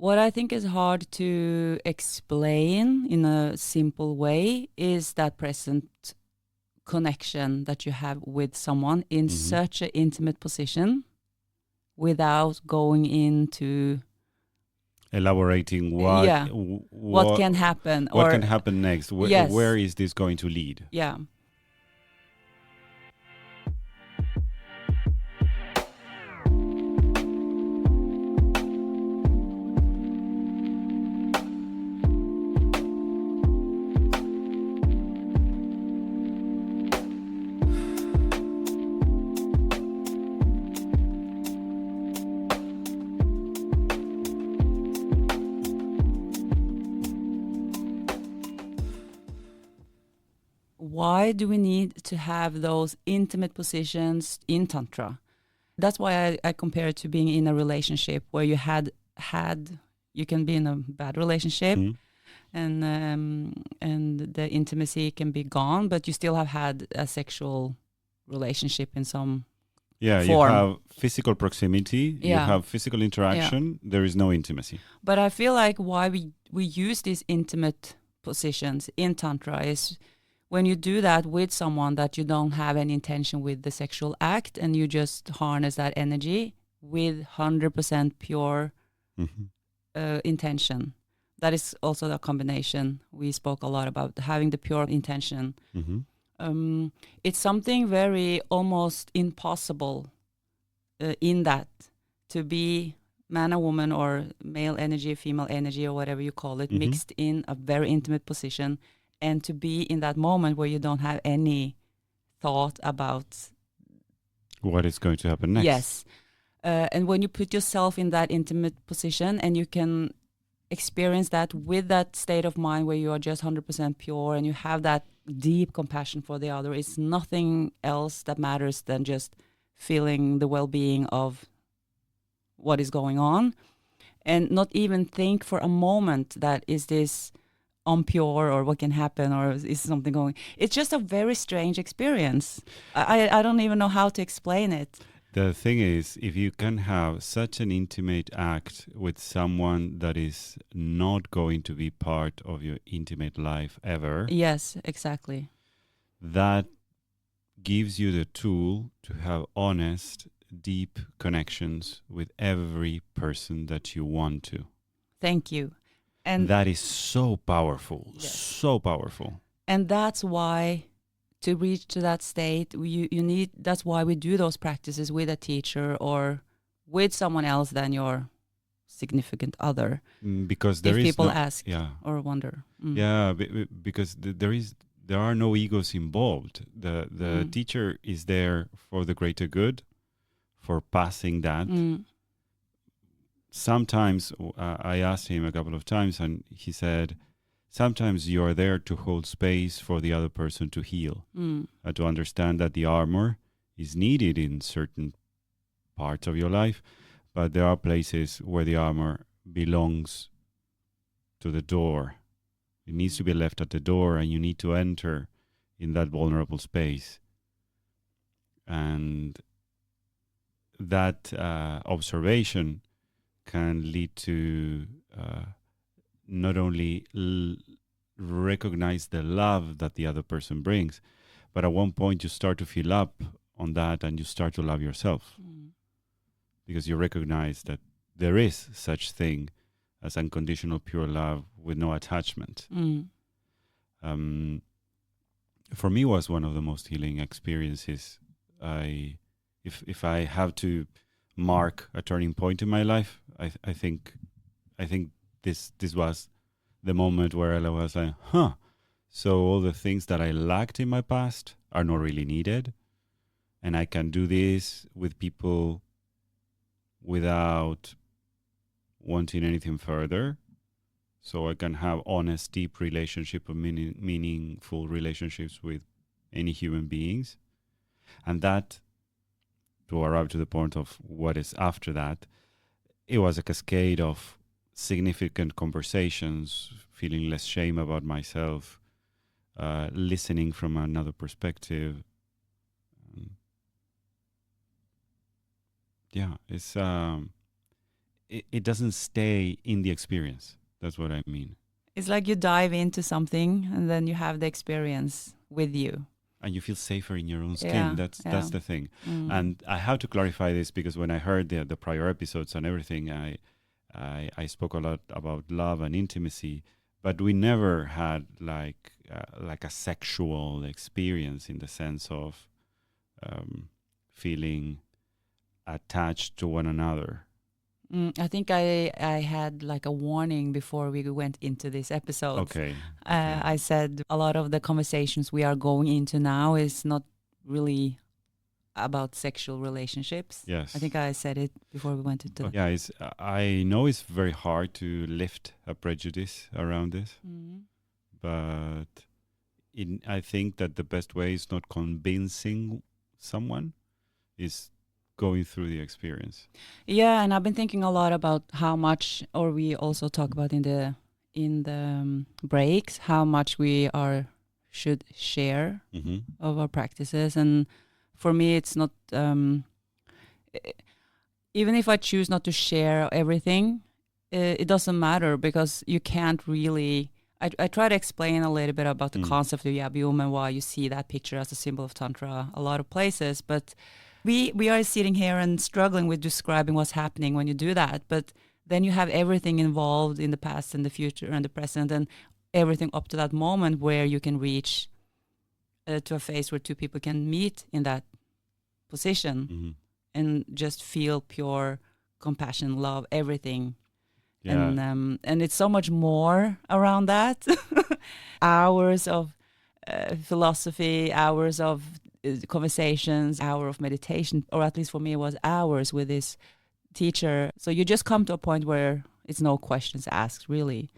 What I think is hard to explain in a simple way is that present connection that you have with someone in such an intimate position without going into elaborating what can happen what or can happen next. yes. Where is this going to lead? Yeah. Why do we need to have those intimate positions in Tantra? That's why I compare it to being in a relationship where you you can be in a bad relationship and the intimacy can be gone, but you still have had a sexual relationship in some form. You have physical proximity, you have physical interaction, there is no intimacy. But I feel like why we use these intimate positions in Tantra is when you do that with someone that you don't have any intention with the sexual act and you just harness that energy with 100% pure intention. That is also the combination we spoke a lot about, having the pure intention. It's something very almost impossible in that, to be man or woman or male energy, female energy or whatever you call it, mixed in a very intimate position, and to be in that moment where you don't have any thought about what is going to happen next. Yes. And when you put yourself in that intimate position and you can experience that with that state of mind where you are just 100% pure and you have that deep compassion for the other, it's nothing else that matters than just feeling the well-being of what is going on, and not even think for a moment that is this unpure or what can happen or is something going. It's just a very strange experience. I don't even know how to explain it. The thing is, if you can have such an intimate act with someone that is not going to be part of your intimate life ever. Yes, exactly. That gives you the tool to have honest, deep connections with every person that you want to. Thank you. And that is so powerful, yes. So powerful. And that's why to reach to that state, you need, that's why we do those practices with a teacher or with someone else than your significant other. Because there if is people ask or wonder. Yeah, because there are no egos involved. The teacher is there for the greater good, for passing that. Sometimes I asked him a couple of times and he said, sometimes you are there to hold space for the other person to heal, to understand that the armor is needed in certain parts of your life, but there are places where the armor belongs to the door. It needs to be left at the door and you need to enter in that vulnerable space. And that observation can lead to not only recognize the love that the other person brings, but at one point you start to fill up on that and you start to love yourself. Because you recognize that there is such thing as unconditional pure love with no attachment. For me, was one of the most healing experiences. If I have to mark a turning point in my life, I think this was the moment where I was like, so all the things that I lacked in my past are not really needed, and I can do this with people without wanting anything further. So I can have honest, deep relationship or meaningful relationships with any human beings. And that, to arrive to the point of what is after that, it was a cascade of significant conversations, feeling less shame about myself, listening from another perspective. It's it doesn't stay in the experience. That's what I mean. It's like you dive into something and then you have the experience with you. And you feel safer in your own skin. Yeah, That's the thing. Mm. And I have to clarify this because when I heard the prior episodes and everything, I spoke a lot about love and intimacy, but we never had like a sexual experience in the sense of feeling attached to one another. I think I had like a warning before we went into this episode. Okay. I said a lot of the conversations we are going into now is not really about sexual relationships. Yes. I think I said it before we went into. Yeah, I know it's very hard to lift a prejudice around this, but I think that the best way is not convincing someone, is going through the experience. Yeah, and I've been thinking a lot about how much, or we also talk about in the breaks, how much we should share of our practices. And for me, it's not even if I choose not to share everything, it doesn't matter because you can't really. I try to explain a little bit about the concept of Yabyum and why you see that picture as a symbol of Tantra a lot of places, but we are sitting here and struggling with describing what's happening when you do that. But then you have everything involved in the past and the future and the present and everything up to that moment where you can reach to a phase where two people can meet in that position and just feel pure compassion, love, everything. Yeah. And it's so much more around that. Hours of philosophy, hours of conversations, hour of meditation, or at least for me it was hours with this teacher. So you just come to a point where it's no questions asked, really.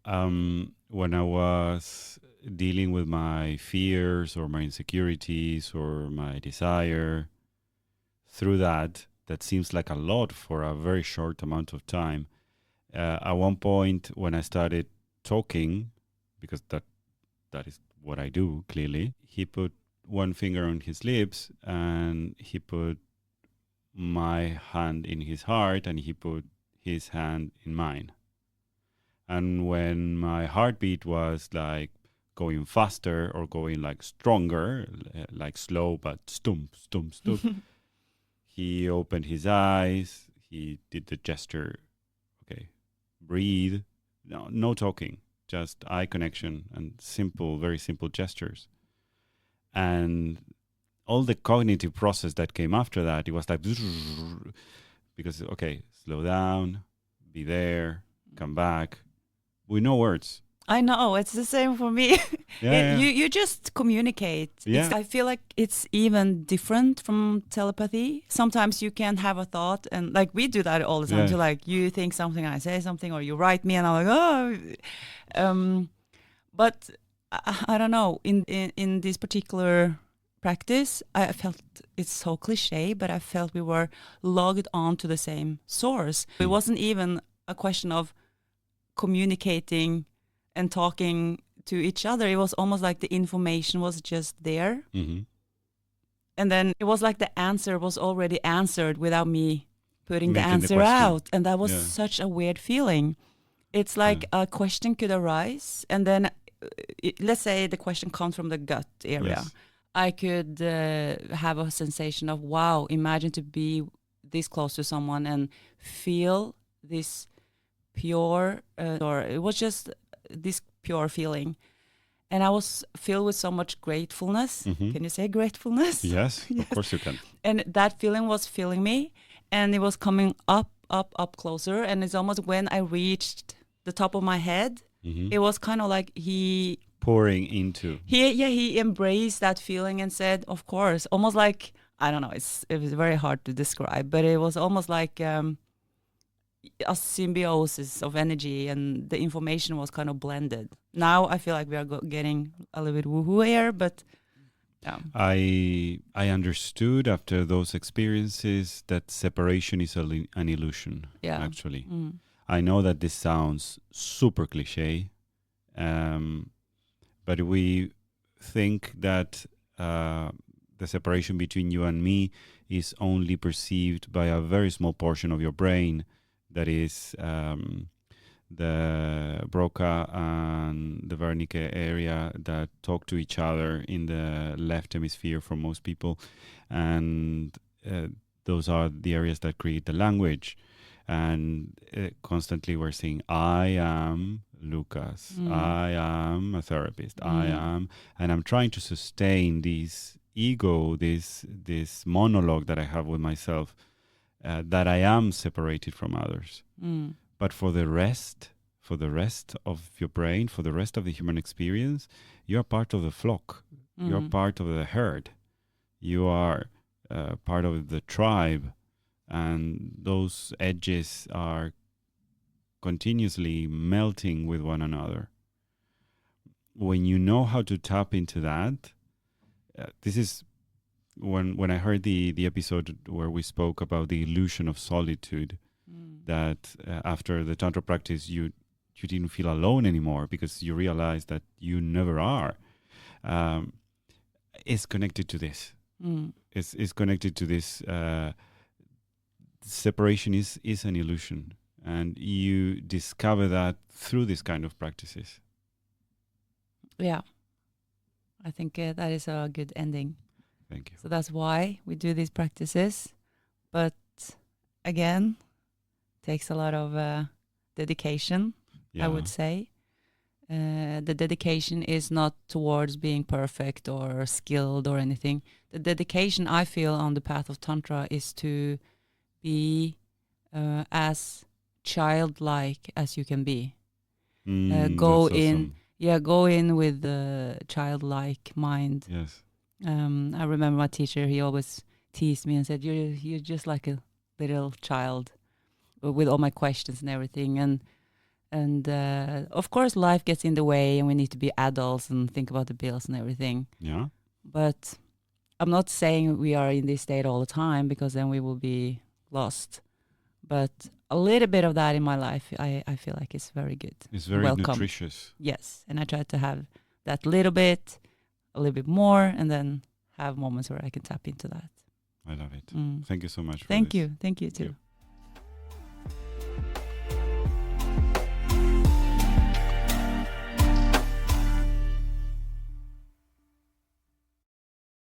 When I was dealing with my fears or my insecurities or my desire, through that seems like a lot for a very short amount of time. At one point when I started talking, because that is what I do, clearly, he put one finger on his lips and he put my hand in his heart and he put his hand in mine. And when my heartbeat was like going faster or going like stronger, like slow but stump, stump, stump, he opened his eyes, he did the gesture, okay, breathe, no talking, just eye connection and very simple gestures. And all the cognitive process that came after that, it was like, because, okay, slow down, be there, come back, with no words. I know, it's the same for me. Yeah. You just communicate. Yeah. I feel like it's even different from telepathy. Sometimes you can have a thought, and like we do that all the time. Yeah. So like you think something, I say something, or you write me, and I'm like, oh. But I don't know. In this particular practice, I felt, it's so cliche, but I felt we were logged on to the same source. It wasn't even a question of communicating and talking to each other. It was almost like the information was just there. And then it was like the answer was already answered without me putting the answer out. And that was such a weird feeling. It's like a question could arise, and then let's say the question comes from the gut area. Yes. I could have a sensation of, wow, imagine to be this close to someone and feel this pure, or it was just this pure feeling. And I was filled with so much gratefulness. Can you say gratefulness? Yes, yes, of course you can. And that feeling was filling me, and it was coming up closer. And it's almost when I reached the top of my head, it was kind of like he pouring into. He embraced that feeling and said, of course, almost like, I don't know, it was very hard to describe, but it was almost like a symbiosis of energy, and the information was kind of blended. Now I feel like we are getting a little bit woohoo here, but yeah. I understood after those experiences that separation is an illusion. Yeah, actually. I know that this sounds super cliche, but we think that the separation between you and me is only perceived by a very small portion of your brain, that is the Broca and the Wernicke area that talk to each other in the left hemisphere for most people. And those are the areas that create the language. And constantly we're saying, I am Lucas, I am a therapist, I am, and I'm trying to sustain this ego, this monologue that I have with myself, that I am separated from others. But for the rest of your brain, for the rest of the human experience, you're part of the flock. You're part of the herd. You are part of the tribe. And those edges are continuously melting with one another. When you know how to tap into that, this is when I heard the episode where we spoke about the illusion of solitude, that after the Tantra practice, you didn't feel alone anymore because you realize that you never are. It's connected to this. It's connected to this. Separation is an illusion, and you discover that through this kind of practices. Yeah, I think that is a good ending. Thank you. So that's why we do these practices, but again, takes a lot of dedication. I would say the dedication is not towards being perfect or skilled or anything. The dedication I feel on the path of Tantra is to be as childlike as you can be. Go in, awesome. Go in with the childlike mind. Yes. I remember my teacher; he always teased me and said, "You're just like a little child," with all my questions and everything. And of course, life gets in the way, and we need to be adults and think about the bills and everything. Yeah. But I'm not saying we are in this state all the time, because then we will be lost. But a little bit of that in my life, I feel like it's very good. It's very welcome. Nutritious. Yes, and I try to have that little bit, a little bit more, and then have moments where I can tap into that. I love it. Thank you so much. Thank you. Thank you too.